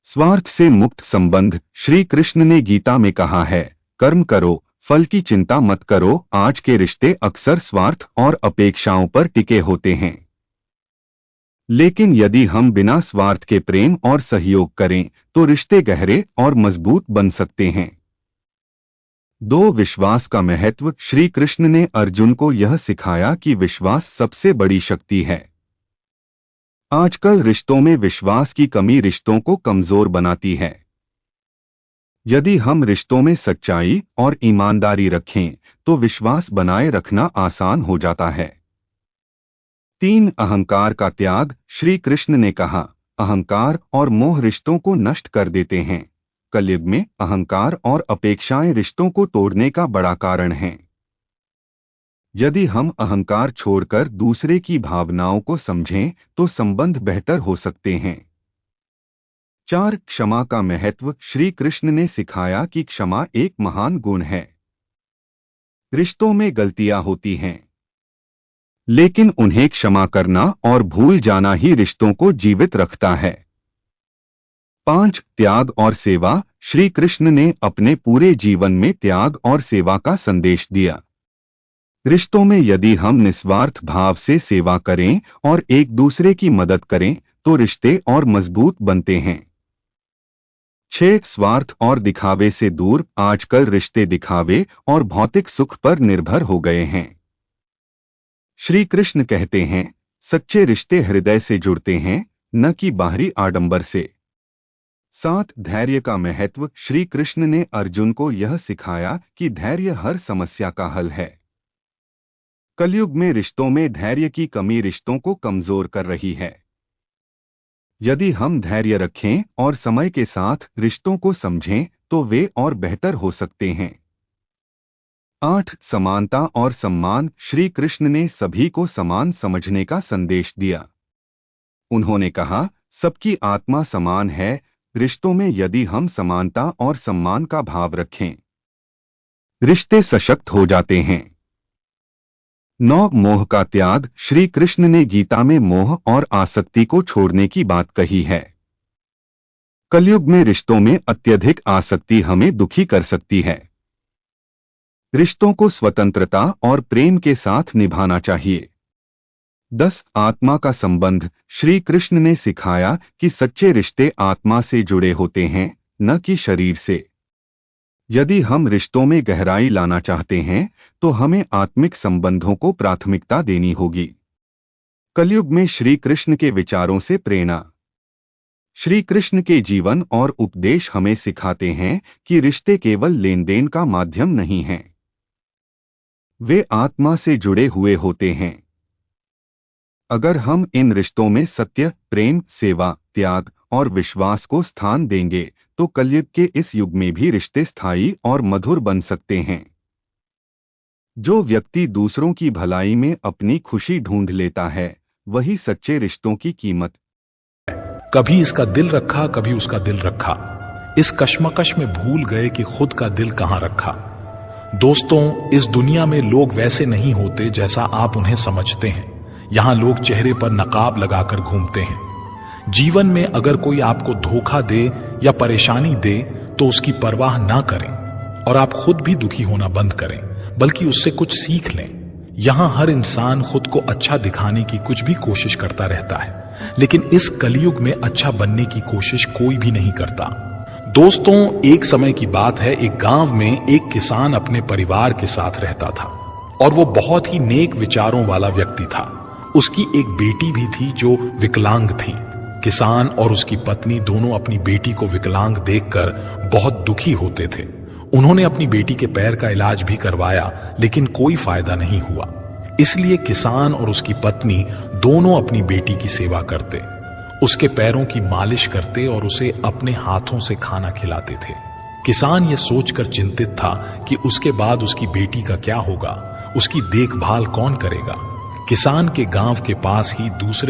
स्वार्थ से मुक्त संबंध। श्री कृष्ण ने गीता में कहा है, कर्म करो, फल की चिंता मत करो। आज के रिश्ते अक्सर स्वार्थ और अपेक्षाओं पर टिके होते हैं, लेकिन यदि हम बिना स्वार्थ के प्रेम और सहयोग करें तो रिश्ते गहरे और मजबूत बन सकते हैं। 2 विश्वास का महत्व। श्री कृष्ण ने अर्जुन को यह सिखाया कि विश्वास सबसे बड़ी शक्ति है। आजकल रिश्तों में विश्वास की कमी रिश्तों को कमजोर बनाती है। यदि हम रिश्तों में सच्चाई और ईमानदारी रखें तो विश्वास बनाए रखना आसान हो जाता है। 3 अहंकार का त्याग। श्री कृष्ण ने कहा, अहंकार और मोह रिश्तों को नष्ट कर देते हैं। कलयुग में अहंकार और अपेक्षाएं रिश्तों को तोड़ने का बड़ा कारण हैं। यदि हम अहंकार छोड़कर दूसरे की भावनाओं को समझें तो संबंध बेहतर हो सकते हैं। 4 क्षमा का महत्व। श्री कृष्ण ने सिखाया कि क्षमा एक महान गुण है। रिश्तों में गलतियां होती हैं, लेकिन उन्हें क्षमा करना और भूल जाना ही रिश्तों को जीवित रखता है। 5 त्याग और सेवा। श्री कृष्ण ने अपने पूरे जीवन में त्याग और सेवा का संदेश दिया। रिश्तों में यदि हम निस्वार्थ भाव से सेवा करें और एक दूसरे की मदद करें तो रिश्ते और मजबूत बनते हैं। 6 स्वार्थ और दिखावे से दूर। आजकल रिश्ते दिखावे और भौतिक सुख पर निर्भर हो गए हैं। श्री कृष्ण कहते हैं, सच्चे रिश्ते हृदय से जुड़ते हैं, न कि बाहरी आडंबर से। 7 धैर्य का महत्व। श्री कृष्ण ने अर्जुन को यह सिखाया कि धैर्य हर समस्या का हल है। कलयुग में रिश्तों में धैर्य की कमी रिश्तों को कमजोर कर रही है। यदि हम धैर्य रखें और समय के साथ रिश्तों को समझें तो वे और बेहतर हो सकते हैं। 8 समानता और सम्मान। श्री कृष्ण ने सभी को समान समझने का संदेश दिया। उन्होंने कहा, सबकी आत्मा समान है। रिश्तों में यदि हम समानता और सम्मान का भाव रखें, रिश्ते सशक्त हो जाते हैं। 9 मोह का त्याग। श्री कृष्ण ने गीता में मोह और आसक्ति को छोड़ने की बात कही है। कलयुग में रिश्तों में अत्यधिक आसक्ति हमें दुखी कर सकती है। रिश्तों को स्वतंत्रता और प्रेम के साथ निभाना चाहिए। 10 आत्मा का संबंध। श्री कृष्ण ने सिखाया कि सच्चे रिश्ते आत्मा से जुड़े होते हैं, न कि शरीर से। यदि हम रिश्तों में गहराई लाना चाहते हैं तो हमें आत्मिक संबंधों को प्राथमिकता देनी होगी। कलयुग में श्री कृष्ण के विचारों से प्रेरणा। श्री कृष्ण के जीवन और उपदेश हमें सिखाते हैं कि रिश्ते केवल लेन देन का माध्यम नहीं हैं, वे आत्मा से जुड़े हुए होते हैं। अगर हम इन रिश्तों में सत्य, प्रेम, सेवा, त्याग और विश्वास को स्थान देंगे तो कलयुग के इस युग में भी रिश्ते स्थायी और मधुर बन सकते हैं। जो व्यक्ति दूसरों की भलाई में अपनी खुशी ढूंढ लेता है, वही सच्चे रिश्तों की कीमत। कभी इसका दिल रखा, कभी उसका दिल रखा, इस कश्मकश में भूल गए कि खुद का दिल कहां रखा। दोस्तों, इस दुनिया में लोग वैसे नहीं होते जैसा आप उन्हें समझते हैं। यहां लोग चेहरे पर नकाब लगाकर घूमते हैं। जीवन में अगर कोई आपको धोखा दे या परेशानी दे तो उसकी परवाह ना करें और आप खुद भी दुखी होना बंद करें, बल्कि उससे कुछ सीख लें। यहां हर इंसान खुद को अच्छा दिखाने की कुछ भी कोशिश करता रहता है, लेकिन इस कलयुग में अच्छा बनने की कोशिश कोई भी नहीं करता। दोस्तों, एक समय की बात है, एक गांव में एक किसान अपने परिवार के साथ रहता था और वो बहुत ही नेक विचारों वाला व्यक्ति था। उसकी एक बेटी भी थी जो विकलांग थी। किसान और उसकी पत्नी दोनों अपनी बेटी को विकलांग देखकर बहुत दुखी होते थे। उन्होंने अपनी बेटी के पैर का इलाज भी करवाया, लेकिन कोई फायदा नहीं हुआ। इसलिए किसान और उसकी पत्नी दोनों अपनी बेटी की सेवा करते, उसके पैरों की मालिश करते और उसे अपने हाथों से खाना खिलाते थे। किसान ये सोचकर चिंतित था कि उसके बाद उसकी बेटी का क्या होगा, उसकी देखभाल कौन करेगा। किसान के गांव के पास ही दूसरे